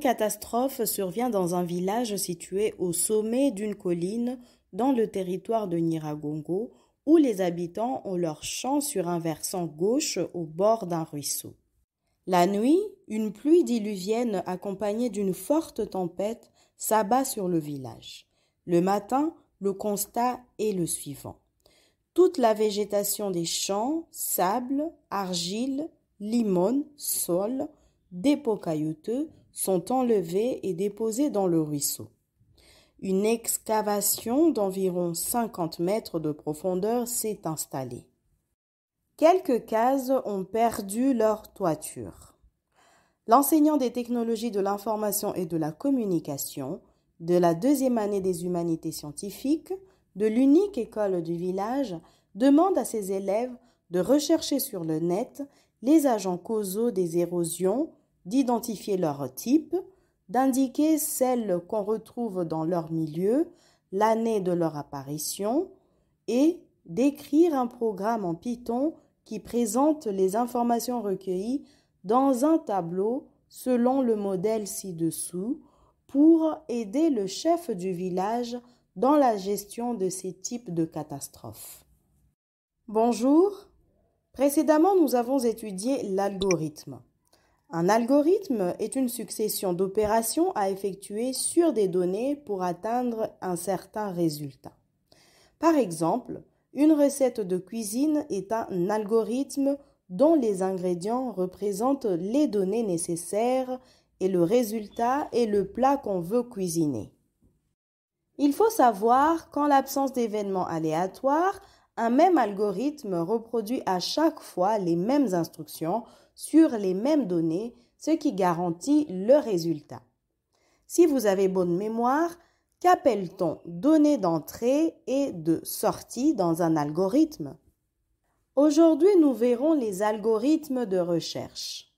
catastrophe survient dans un village situé au sommet d'une colline dans le territoire de Nyiragongo, où les habitants ont leur champ sur un versant gauche au bord d'un ruisseau. La nuit, une pluie diluvienne accompagnée d'une forte tempête s'abat sur le village. Le matin, le constat est le suivant. Toute la végétation des champs, sable, argile, limone, sol, dépôts caillouteux sont enlevés et déposés dans le ruisseau. Une excavation d'environ 50 mètres de profondeur s'est installée. Quelques cases ont perdu leur toiture. L'enseignant des technologies de l'information et de la communication de la 2e année des humanités scientifiques de l'unique école du village demande à ses élèves de rechercher sur le net les agents causaux des érosions, d'identifier leur type, d'indiquer celles qu'on retrouve dans leur milieu, l'année de leur apparition et d'écrire un programme en Python qui présente les informations recueillies dans un tableau selon le modèle ci-dessous pour aider le chef du village dans la gestion de ces types de catastrophes. Bonjour. Précédemment, nous avons étudié l'algorithme. Un algorithme est une succession d'opérations à effectuer sur des données pour atteindre un certain résultat. Par exemple, une recette de cuisine est un algorithme dont les ingrédients représentent les données nécessaires et le résultat est le plat qu'on veut cuisiner. Il faut savoir qu'en l'absence d'événements aléatoires, un même algorithme reproduit à chaque fois les mêmes instructions sur les mêmes données, ce qui garantit le résultat. Si vous avez bonne mémoire, qu'appelle-t-on données d'entrée et de sortie dans un algorithme? Aujourd'hui, nous verrons les algorithmes de recherche.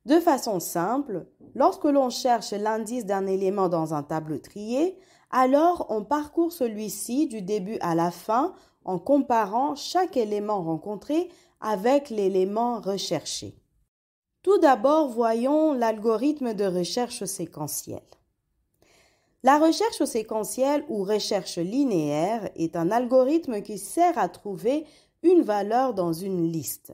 De façon simple, lorsque l'on cherche l'indice d'un élément dans un tableau trié, alors on parcourt celui-ci du début à la fin en comparant chaque élément rencontré avec l'élément recherché. Tout d'abord, voyons l'algorithme de recherche séquentielle. La recherche séquentielle ou recherche linéaire est un algorithme qui sert à trouver une valeur dans une liste.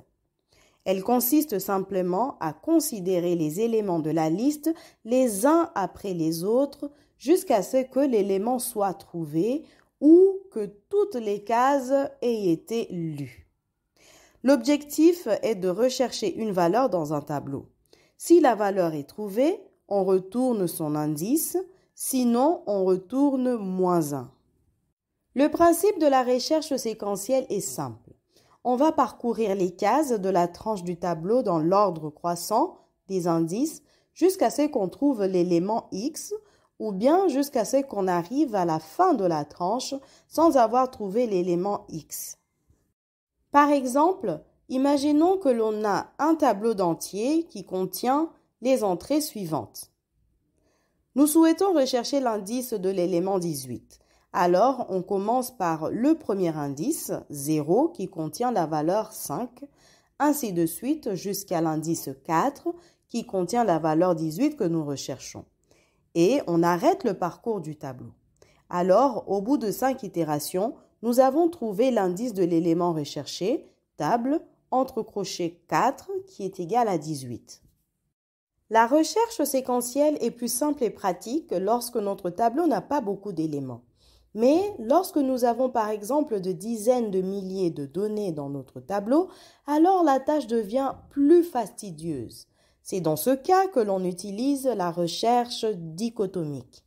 Elle consiste simplement à considérer les éléments de la liste les uns après les autres jusqu'à ce que l'élément soit trouvé ou que toutes les cases aient été lues. L'objectif est de rechercher une valeur dans un tableau. Si la valeur est trouvée, on retourne son indice, sinon on retourne -1. Le principe de la recherche séquentielle est simple. On va parcourir les cases de la tranche du tableau dans l'ordre croissant des indices jusqu'à ce qu'on trouve l'élément X ou bien jusqu'à ce qu'on arrive à la fin de la tranche sans avoir trouvé l'élément X. Par exemple, imaginons que l'on a un tableau d'entier qui contient les entrées suivantes. Nous souhaitons rechercher l'indice de l'élément 18. Alors, on commence par le premier indice, 0, qui contient la valeur 5, ainsi de suite jusqu'à l'indice 4, qui contient la valeur 18 que nous recherchons. Et on arrête le parcours du tableau. Alors, au bout de 5 itérations, nous avons trouvé l'indice de l'élément recherché, table, entre crochets 4, qui est égal à 18. La recherche séquentielle est plus simple et pratique lorsque notre tableau n'a pas beaucoup d'éléments. Mais lorsque nous avons par exemple de dizaines de milliers de données dans notre tableau, alors la tâche devient plus fastidieuse. C'est dans ce cas que l'on utilise la recherche dichotomique.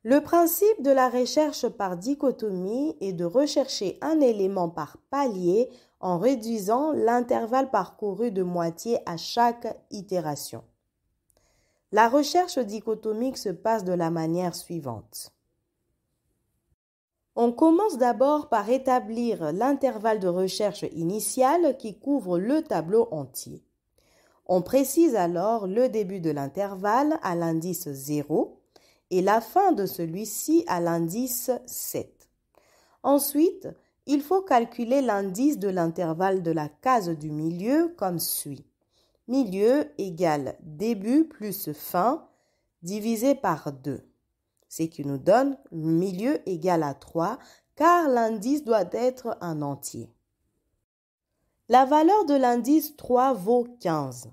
Le principe de la recherche par dichotomie est de rechercher un élément par palier en réduisant l'intervalle parcouru de moitié à chaque itération. La recherche dichotomique se passe de la manière suivante. On commence d'abord par établir l'intervalle de recherche initial qui couvre le tableau entier. On précise alors le début de l'intervalle à l'indice 0 et la fin de celui-ci à l'indice 7. Ensuite, il faut calculer l'indice de l'intervalle de la case du milieu comme suit. Milieu égale début plus fin, divisé par 2, ce qui nous donne le milieu égal à 3, car l'indice doit être un entier. La valeur de l'indice 3 vaut 15.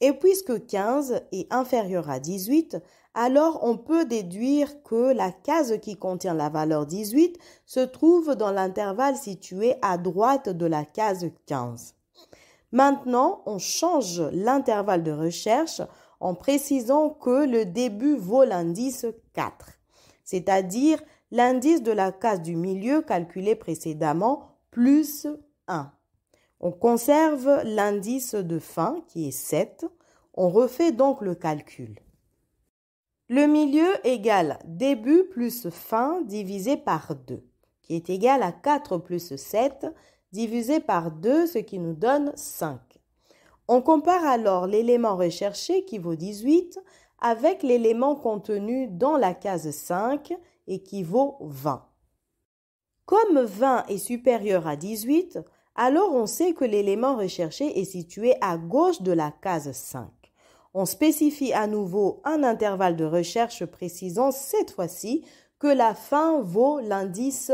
Et puisque 15 est inférieur à 18, alors on peut déduire que la case qui contient la valeur 18 se trouve dans l'intervalle situé à droite de la case 15. Maintenant, on change l'intervalle de recherche en précisant que le début vaut l'indice 4, c'est-à-dire l'indice de la case du milieu calculé précédemment plus 1. On conserve l'indice de fin qui est 7. On refait donc le calcul. Le milieu égale début plus fin divisé par 2, qui est égal à 4 plus 7 divisé par 2, ce qui nous donne 5. On compare alors l'élément recherché qui vaut 18 avec l'élément contenu dans la case 5 et qui vaut 20. Comme 20 est supérieur à 18, alors on sait que l'élément recherché est situé à gauche de la case 5. On spécifie à nouveau un intervalle de recherche précisant cette fois-ci que la fin vaut l'indice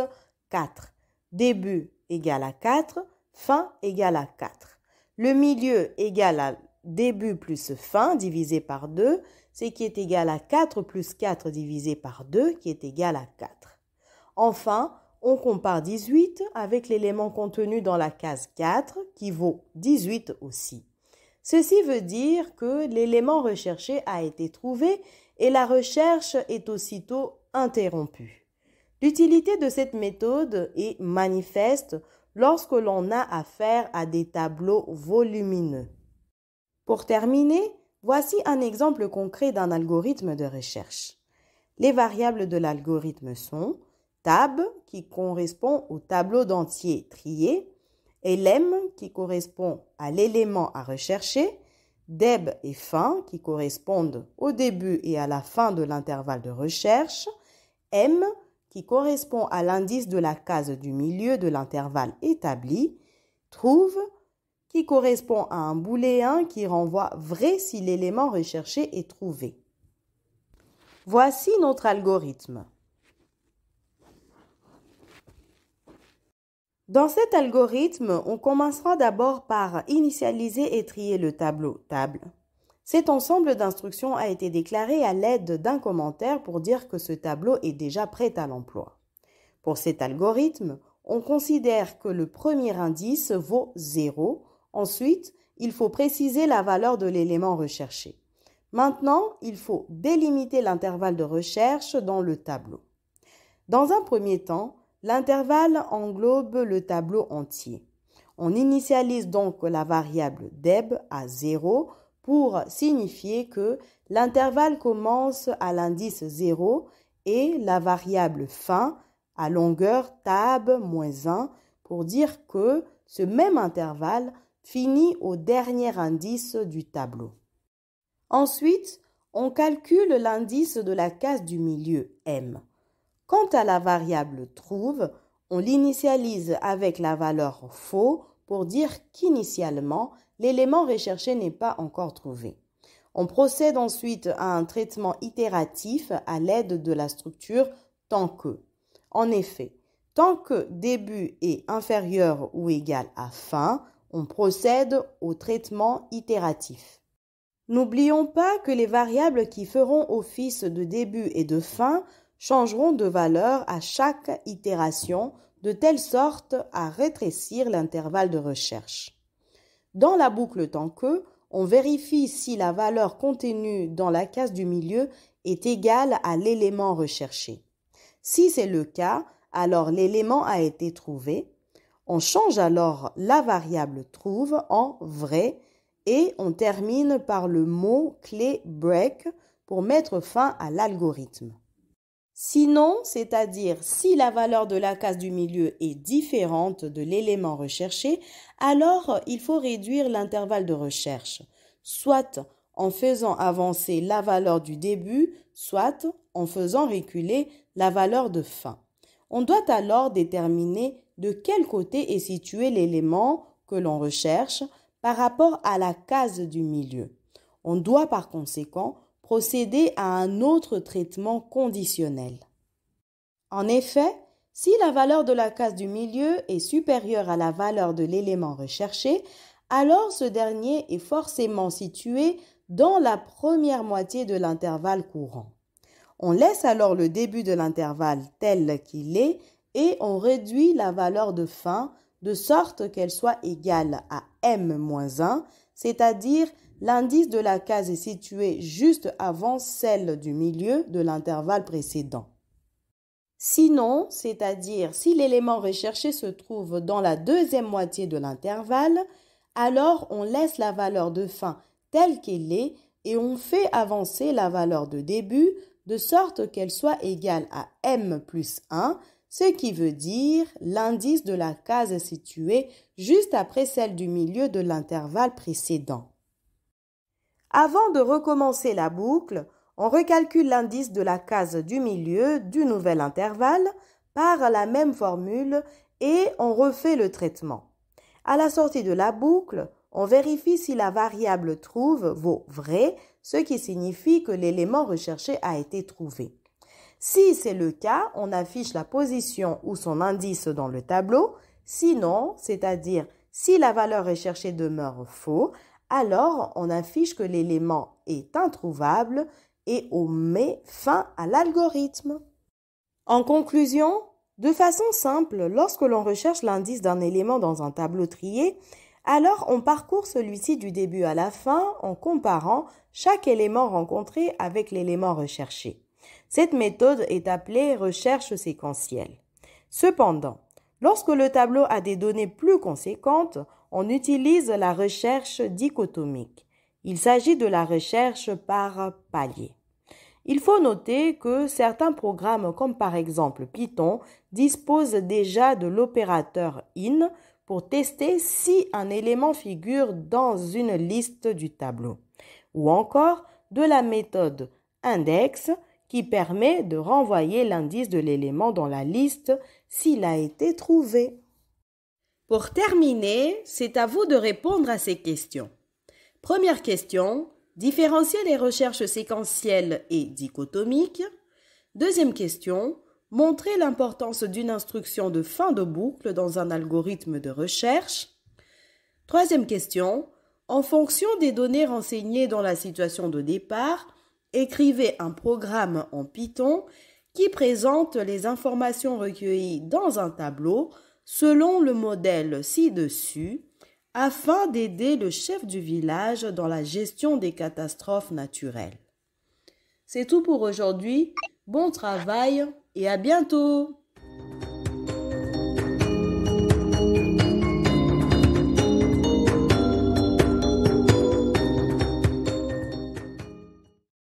4. Début égale à 4, fin égale à 4. Le milieu égale à début plus fin divisé par 2, ce qui est égal à 4 plus 4 divisé par 2, qui est égal à 4. Enfin, on compare 18 avec l'élément contenu dans la case 4 qui vaut 18 aussi. Ceci veut dire que l'élément recherché a été trouvé et la recherche est aussitôt interrompue. L'utilité de cette méthode est manifeste lorsque l'on a affaire à des tableaux volumineux. Pour terminer, voici un exemple concret d'un algorithme de recherche. Les variables de l'algorithme sont tab qui correspond au tableau d'entiers triés, lm qui correspond à l'élément à rechercher, deb et fin qui correspondent au début et à la fin de l'intervalle de recherche, m qui correspond à l'indice de la case du milieu de l'intervalle établi, trouve qui correspond à un booléen qui renvoie vrai si l'élément recherché est trouvé. Voici notre algorithme. Dans cet algorithme, on commencera d'abord par initialiser et trier le tableau table. Cet ensemble d'instructions a été déclaré à l'aide d'un commentaire pour dire que ce tableau est déjà prêt à l'emploi. Pour cet algorithme, on considère que le premier indice vaut 0. Ensuite, il faut préciser la valeur de l'élément recherché. Maintenant, il faut délimiter l'intervalle de recherche dans le tableau. Dans un premier temps, l'intervalle englobe le tableau entier. On initialise donc la variable deb à 0 pour signifier que l'intervalle commence à l'indice 0 et la variable fin à longueur tab-1 pour dire que ce même intervalle finit au dernier indice du tableau. Ensuite, on calcule l'indice de la case du milieu m. Quant à la variable trouve, on l'initialise avec la valeur faux pour dire qu'initialement, l'élément recherché n'est pas encore trouvé. On procède ensuite à un traitement itératif à l'aide de la structure tant que. En effet, tant que début est inférieur ou égal à fin, on procède au traitement itératif. N'oublions pas que les variables qui feront office de début et de fin changeront de valeur à chaque itération de telle sorte à rétrécir l'intervalle de recherche. Dans la boucle tant que, on vérifie si la valeur contenue dans la case du milieu est égale à l'élément recherché. Si c'est le cas, alors l'élément a été trouvé. On change alors la variable trouve en vrai et on termine par le mot-clé break pour mettre fin à l'algorithme. Sinon, c'est-à-dire si la valeur de la case du milieu est différente de l'élément recherché, alors il faut réduire l'intervalle de recherche, soit en faisant avancer la valeur du début, soit en faisant reculer la valeur de fin. On doit alors déterminer de quel côté est situé l'élément que l'on recherche par rapport à la case du milieu. On doit par conséquent procéder à un autre traitement conditionnel. En effet, si la valeur de la case du milieu est supérieure à la valeur de l'élément recherché, alors ce dernier est forcément situé dans la première moitié de l'intervalle courant. On laisse alors le début de l'intervalle tel qu'il est et on réduit la valeur de fin de sorte qu'elle soit égale à m-1, c'est-à-dire l'indice de la case est situé juste avant celle du milieu de l'intervalle précédent. Sinon, c'est-à-dire si l'élément recherché se trouve dans la deuxième moitié de l'intervalle, alors on laisse la valeur de fin telle qu'elle est et on fait avancer la valeur de début de sorte qu'elle soit égale à m plus 1, ce qui veut dire l'indice de la case située juste après celle du milieu de l'intervalle précédent. Avant de recommencer la boucle, on recalcule l'indice de la case du milieu du nouvel intervalle par la même formule et on refait le traitement. À la sortie de la boucle, on vérifie si la variable trouve vaut vrai, ce qui signifie que l'élément recherché a été trouvé. Si c'est le cas, on affiche la position ou son indice dans le tableau. Sinon, c'est-à-dire si la valeur recherchée demeure faux, alors on affiche que l'élément est introuvable et on met fin à l'algorithme. En conclusion, de façon simple, lorsque l'on recherche l'indice d'un élément dans un tableau trié, alors on parcourt celui-ci du début à la fin en comparant chaque élément rencontré avec l'élément recherché. Cette méthode est appelée recherche séquentielle. Cependant, lorsque le tableau a des données plus conséquentes, on utilise la recherche dichotomique. Il s'agit de la recherche par palier. Il faut noter que certains programmes, comme par exemple Python, disposent déjà de l'opérateur in pour tester si un élément figure dans une liste du tableau, ou encore de la méthode index qui permet de renvoyer l'indice de l'élément dans la liste s'il a été trouvé. Pour terminer, c'est à vous de répondre à ces questions. Première question, différencier les recherches séquentielles et dichotomiques. Deuxième question, montrer l'importance d'une instruction de fin de boucle dans un algorithme de recherche. Troisième question, en fonction des données renseignées dans la situation de départ, écrivez un programme en Python qui présente les informations recueillies dans un tableau selon le modèle ci-dessus afin d'aider le chef du village dans la gestion des catastrophes naturelles. C'est tout pour aujourd'hui. Bon travail et à bientôt!